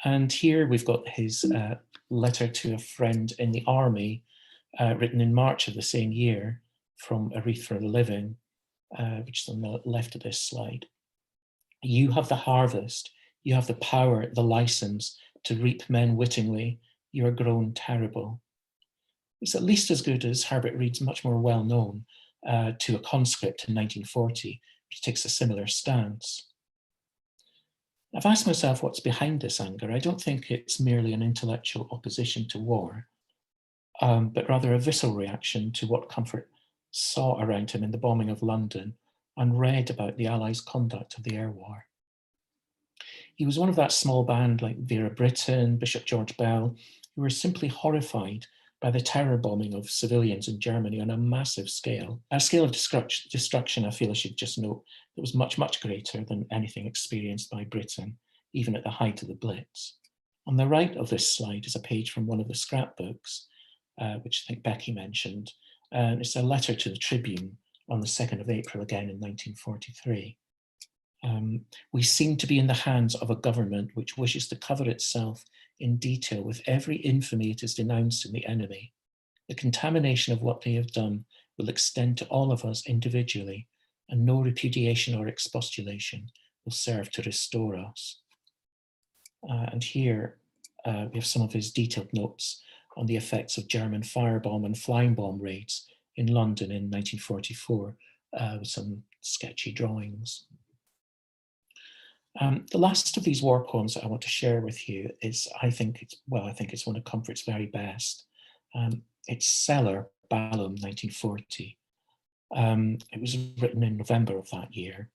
And here we've got his letter to a friend in the army, written in March of the same year from A Wreath for a Living, which is on the left of this slide. You have the harvest, you have the power, the license to reap men wittingly, you are grown terrible. It's at least as good as Herbert Reed's much more well-known To a Conscript in 1940, which takes a similar stance. I've asked myself what's behind this anger. I don't think it's merely an intellectual opposition to war, but rather a visceral reaction to what Comfort saw around him in the bombing of London and read about the Allies' conduct of the air war. He was one of that small band like Vera Brittain, Bishop George Bell, who were simply horrified by the terror bombing of civilians in Germany on a massive scale. A scale of destruction, I feel I should just note, that was much, much greater than anything experienced by Britain, even at the height of the Blitz. On the right of this slide is a page from one of the scrapbooks, which I think Becky mentioned. It's a letter to the Tribune on the 2nd of April, again in 1943. We seem to be in the hands of a government which wishes to cover itself in detail with every infamy it has denounced in the enemy. The contamination of what they have done will extend to all of us individually, and no repudiation or expostulation will serve to restore us. And here we have some of his detailed notes on the effects of German firebomb and flying bomb raids in London in 1944, with some sketchy drawings. The last of these war poems that I want to share with you is, I think it's one of Comfort's very best. It's Cellar, Balham, 1940. It was written in November of that year,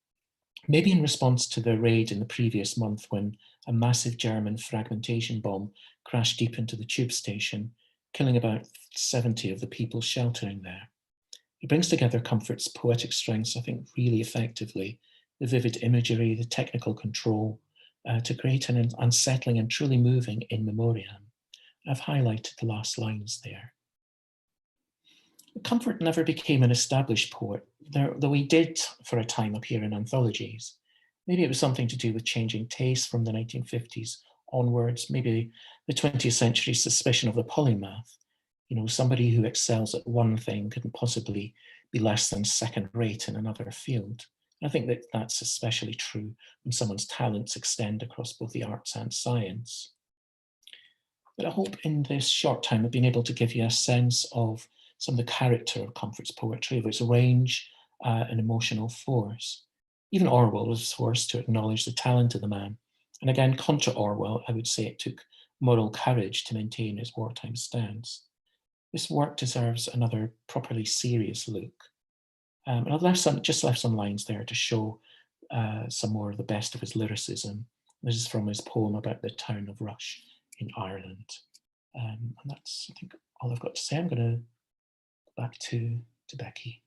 maybe in response to the raid in the previous month when a massive German fragmentation bomb crashed deep into the tube station, killing about 70 of the people sheltering there. It brings together Comfort's poetic strengths, I think, really effectively, the vivid imagery, the technical control, to create an unsettling and truly moving in memoriam. I've highlighted the last lines there. Comfort never became an established poet, though he did for a time appear in anthologies. Maybe it was something to do with changing taste from the 1950s onwards, maybe the 20th century's suspicion of the polymath. You know, somebody who excels at one thing couldn't possibly be less than second rate in another field. I think that that's especially true when someone's talents extend across both the arts and science. But I hope in this short time I've been able to give you a sense of some of the character of Comfort's poetry, of its range and emotional force. Even Orwell was forced to acknowledge the talent of the man. And again, contra Orwell, I would say it took moral courage to maintain his wartime stance. This work deserves another properly serious look. And I've just left some lines there to show some more of the best of his lyricism. This is from his poem about the town of Rush in Ireland. And that's, I think, all I've got to say. I'm going to go back to Becky.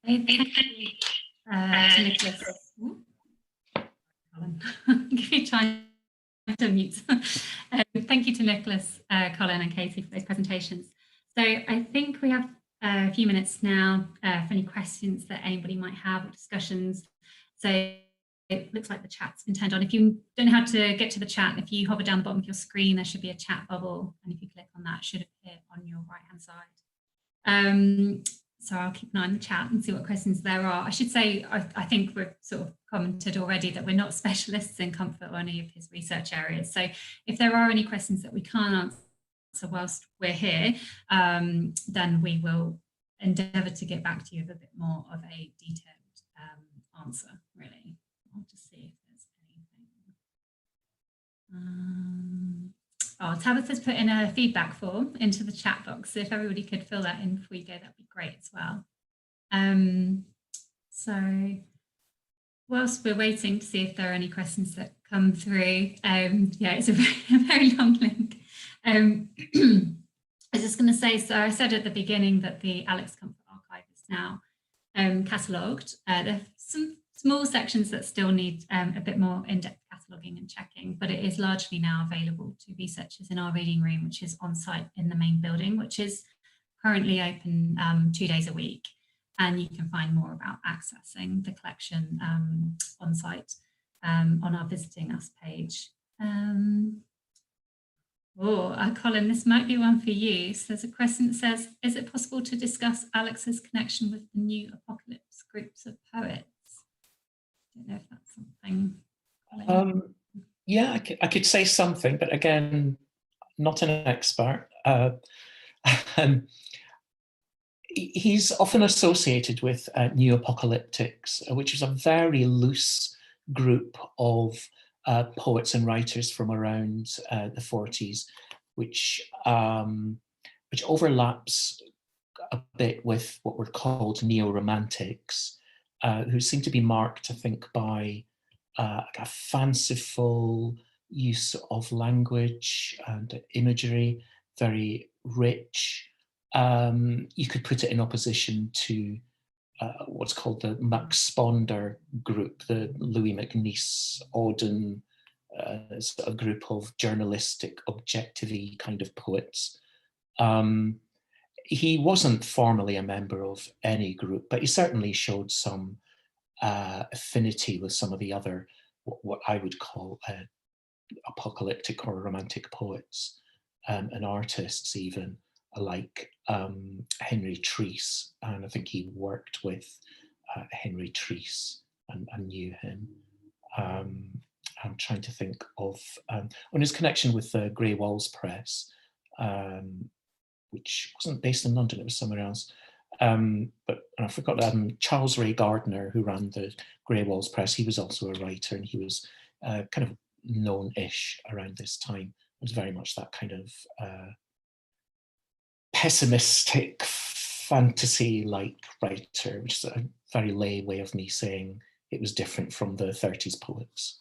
Thank you to Nicolas. Colin, give you time to mute. Thank you to Nicolas, Colin and Katy for those presentations. So I think we have a few minutes now for any questions that anybody might have or discussions. So it looks like the chat's been turned on. If you don't know how to get to the chat, if you hover down the bottom of your screen, there should be a chat bubble. And if you click on that, it should appear on your right-hand side. So I'll keep an eye on the chat and see what questions there are. I should say, I think we've sort of commented already that we're not specialists in Comfort or any of his research areas. So if there are any questions that we can't answer whilst we're here, then we will endeavour to get back to you with a bit more of a detailed answer, really. I'll just see if there's anything. Tabitha's put in a feedback form into the chat box. So if everybody could fill that in before you go, that'd be great as well. So whilst we're waiting to see if there are any questions that come through, yeah, it's a very long link. I was just going to say, so I said at the beginning that the Alex Comfort archive is now catalogued. There's some small sections that still need a bit more in-depth cataloguing and checking, but it is largely now available to researchers in our reading room, which is on site in the main building, which is currently open 2 days a week. And you can find more about accessing the collection on site on our Visiting Us page. Colin, this might be one for you. So there's a question that says, is it possible to discuss Alex's connection with the new Apocalypse groups of poets? I don't know if that's something. Yeah, I could say something, but again, not an expert. He's often associated with New Apocalyptics, which is a very loose group of poets and writers from around the 40s, which overlaps a bit with what were called neo-romantics, who seem to be marked, I think, by a fanciful use of language and imagery, very rich. You could put it in opposition to what's called the Max Sponder group, the Louis MacNeice, Auden, a group of journalistic, objective-y kind of poets. He wasn't formally a member of any group, but he certainly showed some affinity with some of the other, what I would call apocalyptic or romantic poets and artists even, like Henry Treece, and I think he worked with Henry Treece and knew him. I'm trying to think of on his connection with the Grey Walls Press, which wasn't based in London, it was somewhere else. But I forgot Charles Ray Gardner, who ran the Grey Walls Press. He was also a writer, and he was kind of known-ish around this time. It was very much that kind of pessimistic fantasy-like writer, which is a very lay way of me saying it was different from the 30s poets.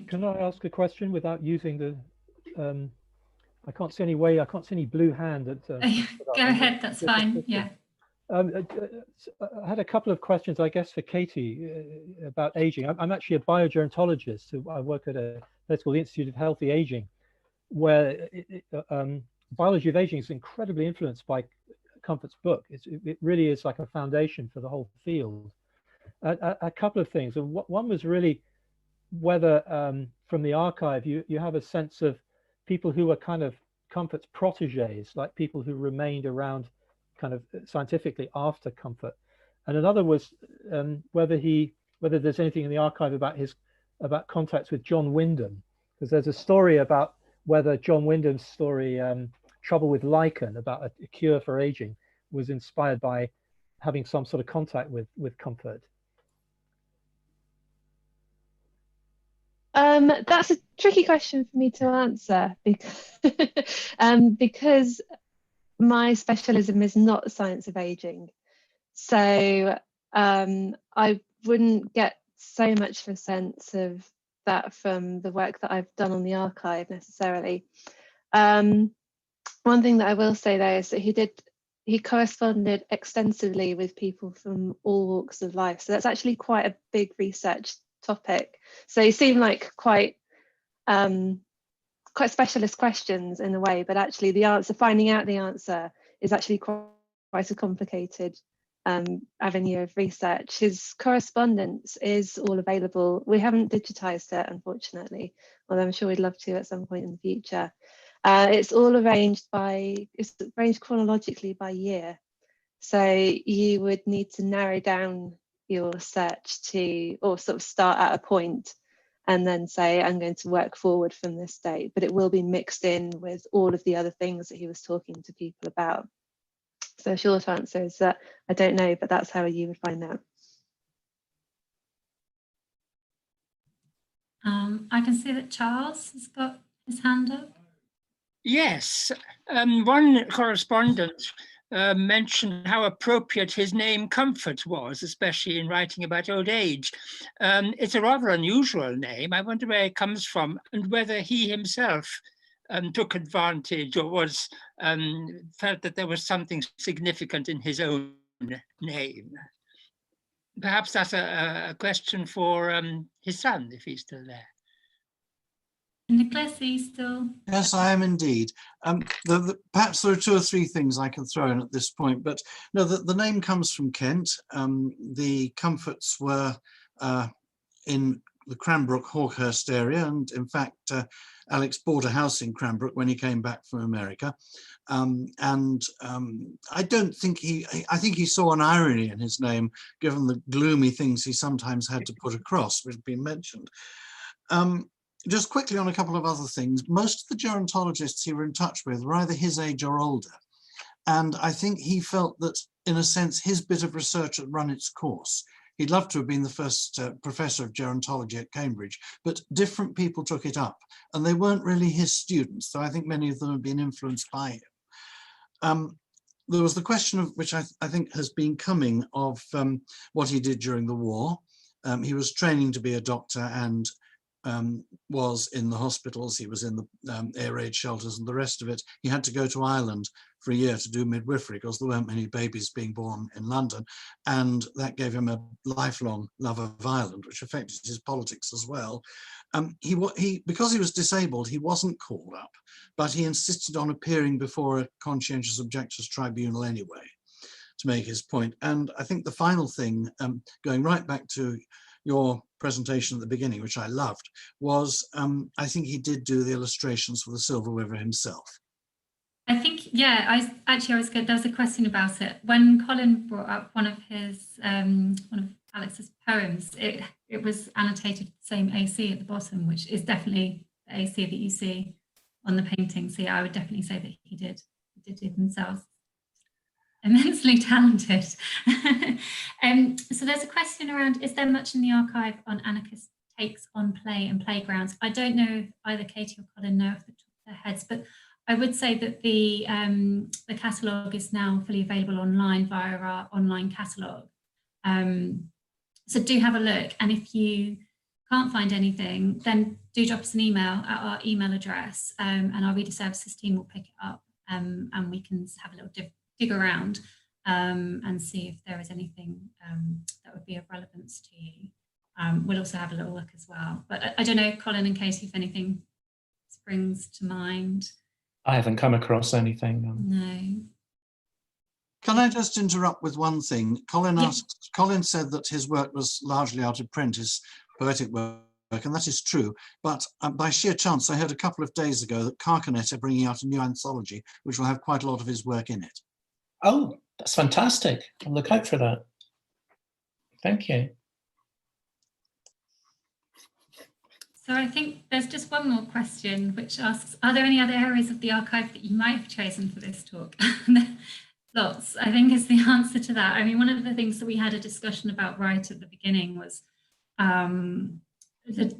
Can I ask a question without using the? I can't see any way. I can't see any blue hand. Go ahead. That's fine. Yeah. I had a couple of questions, I guess, for Katy about aging. I'm actually a biogerontologist. So I work at a place called the Institute of Healthy Aging, where biology of aging is incredibly influenced by Comfort's book. It really is like a foundation for the whole field. A couple of things, and one was really whether from the archive you have a sense of people who are kind of Comfort's proteges, like people who remained around kind of scientifically after Comfort. And another was whether there's anything in the archive about contacts with John Wyndham, because there's a story about whether John Wyndham's story, Trouble with Lichen, about a cure for aging, was inspired by having some sort of contact with Comfort. That's a tricky question for me to answer because my specialism is not science of aging. So I wouldn't get so much of a sense of that from the work that I've done on the archive necessarily. One thing that I will say though is that he corresponded extensively with people from all walks of life. So that's actually quite a big research topic. So you seem like quite specialist questions in a way, but actually the answer, finding out the answer, is actually quite a complicated avenue of research. His correspondence is all available. We haven't digitized it, unfortunately, although I'm sure we'd love to at some point in the future. It's all arranged chronologically by year. So you would need to narrow down your search to, or sort of start at a point and then say, I'm going to work forward from this date, but it will be mixed in with all of the other things that he was talking to people about. So short answer is that I don't know, but that's how you would find out. I can see that Charles has got his hand up. Yes, one correspondent mentioned how appropriate his name Comfort was, especially in writing about old age. It's a rather unusual name. I wonder where it comes from and whether he himself took advantage or was felt that there was something significant in his own name. Perhaps that's a question for his son, if he's still there. Nicolas, are you still? Yes, I am indeed. Perhaps there are 2 or 3 things I can throw in at this point, but no, the name comes from Kent. The Comforts were in the Cranbrook, Hawkhurst area, and in fact, Alex bought a house in Cranbrook when he came back from America. I don't think I think he saw an irony in his name, given the gloomy things he sometimes had to put across, which have been mentioned. Just quickly on a couple of other things, most of the gerontologists he were in touch with were either his age or older. And I think he felt that, in a sense, his bit of research had run its course. He'd love to have been the first professor of gerontology at Cambridge, but different people took it up, and they weren't really his students, though I think many of them have been influenced by him. There was the question of, which I think has been coming, of what he did during the war. He was training to be a doctor and was in the hospitals, he was in the air raid shelters and the rest of it. He had to go to Ireland for a year to do midwifery because there weren't many babies being born in London, and that gave him a lifelong love of Ireland, which affected his politics as well. Because he was disabled, he wasn't called up, but he insisted on appearing before a conscientious objectors tribunal anyway to make his point. And I think the final thing, going right back to your presentation at the beginning, which I loved, was I think he did do the illustrations for the Silver River himself. I think, yeah, I was good. There was a question about it. When Colin brought up one of Alex's poems, it was annotated the same AC at the bottom, which is definitely the AC that you see on the painting. So yeah, I would definitely say that he did it himself. Immensely talented. So there's a question around, is there much in the archive on anarchist takes on play and playgrounds? I don't know if either Katy or Colin know off the top of their heads, but I would say that the catalogue is now fully available online via our online catalogue. So do have a look, and if you can't find anything, then do drop us an email at our email address, and our reader services team will pick it up, and we can have a little dig around and see if there is anything that would be of relevance to you. We'll also have a little look as well. But I don't know, Colin and Katy, if anything springs to mind. I haven't come across anything. No. Can I just interrupt with one thing? Colin said that his work was largely out of print, his poetic work, and that is true. But by sheer chance, I heard a couple of days ago that Carcanet are bringing out a new anthology, which will have quite a lot of his work in it. Oh, that's fantastic. I'll look out for that. Thank you. So I think there's just one more question, which asks, are there any other areas of the archive that you might have chosen for this talk? Lots, I think, is the answer to that. I mean, one of the things that we had a discussion about right at the beginning was the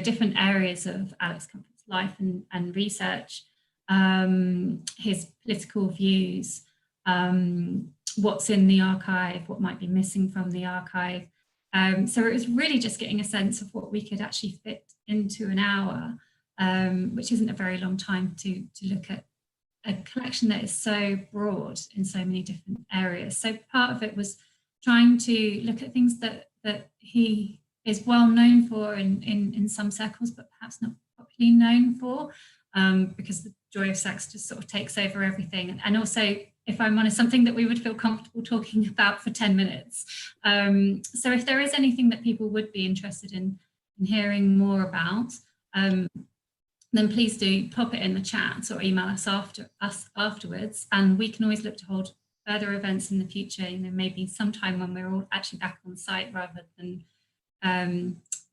different areas of Alex Comfort's life and research, his political views, what's in the archive, what might be missing from the archive. So it was really just getting a sense of what we could actually fit into an hour, which isn't a very long time to look at a collection that is so broad in so many different areas. So part of it was trying to look at things that he is well known for in some circles, but perhaps not popularly known for, because the joy of sex just sort of takes over everything. And also, if I'm honest, something that we would feel comfortable talking about for 10 minutes. So if there is anything that people would be interested in hearing more about, then please do pop it in the chat or email us afterwards, and we can always look to hold further events in the future, maybe sometime when we're all actually back on site rather than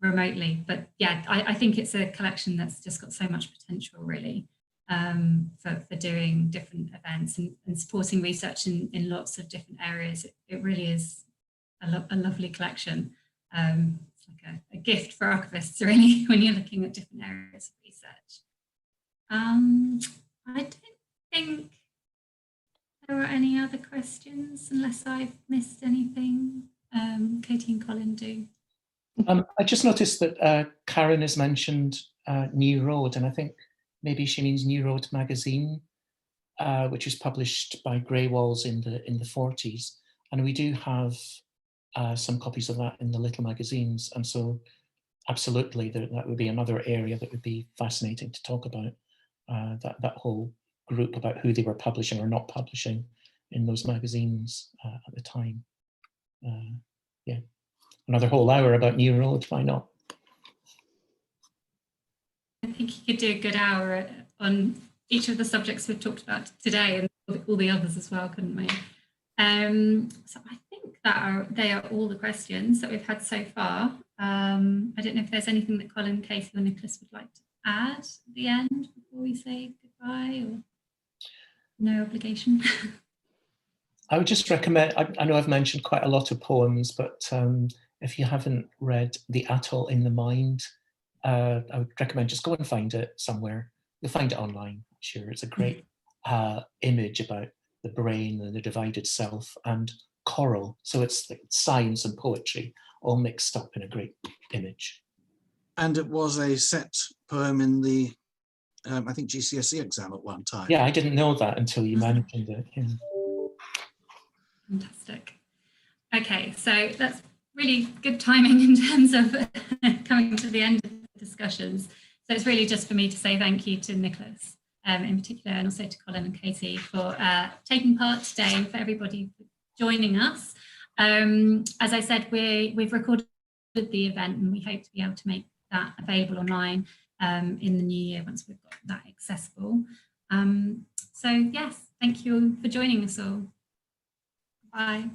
remotely. But yeah, I think it's a collection that's just got so much potential, really, for doing different events and supporting research in lots of different areas. It really is a lovely collection. It's like a gift for archivists, really, when you're looking at different areas of research. I don't think there are any other questions, unless I've missed anything. Katy and Colin do. I just noticed that Karen has mentioned New Road, and I think maybe she means New Road magazine, which was published by Grey Walls in the 40s. And we do have some copies of that in the little magazines. And so absolutely, that would be another area that would be fascinating to talk about, that whole group, about who they were publishing or not publishing in those magazines at the time. Yeah, another whole hour about New Road, why not? I think you could do a good hour on each of the subjects we've talked about today and all the others as well, couldn't we? So I think they are all the questions that we've had so far. I don't know if there's anything that Colin, Katy or Nicolas would like to add at the end before we say goodbye, or no obligation. I would just recommend, I know I've mentioned quite a lot of poems, but if you haven't read The Atoll in the Mind, I would recommend just go and find it somewhere. You'll find it online, I'm sure. It's a great image about the brain and the divided self and choral. So it's like science and poetry all mixed up in a great image. And it was a set poem in the, I think, GCSE exam at one time. Yeah, I didn't know that until you mentioned it. Yeah. Fantastic. Okay, so that's really good timing in terms of coming to the end of the discussions. So it's really just for me to say thank you to Nicolas in particular, and also to Colin and Katy for taking part today, and for everybody for joining us. As I said, we've recorded the event, and we hope to be able to make that available online in the new year once we've got that accessible. So yes, thank you for joining us all. Bye.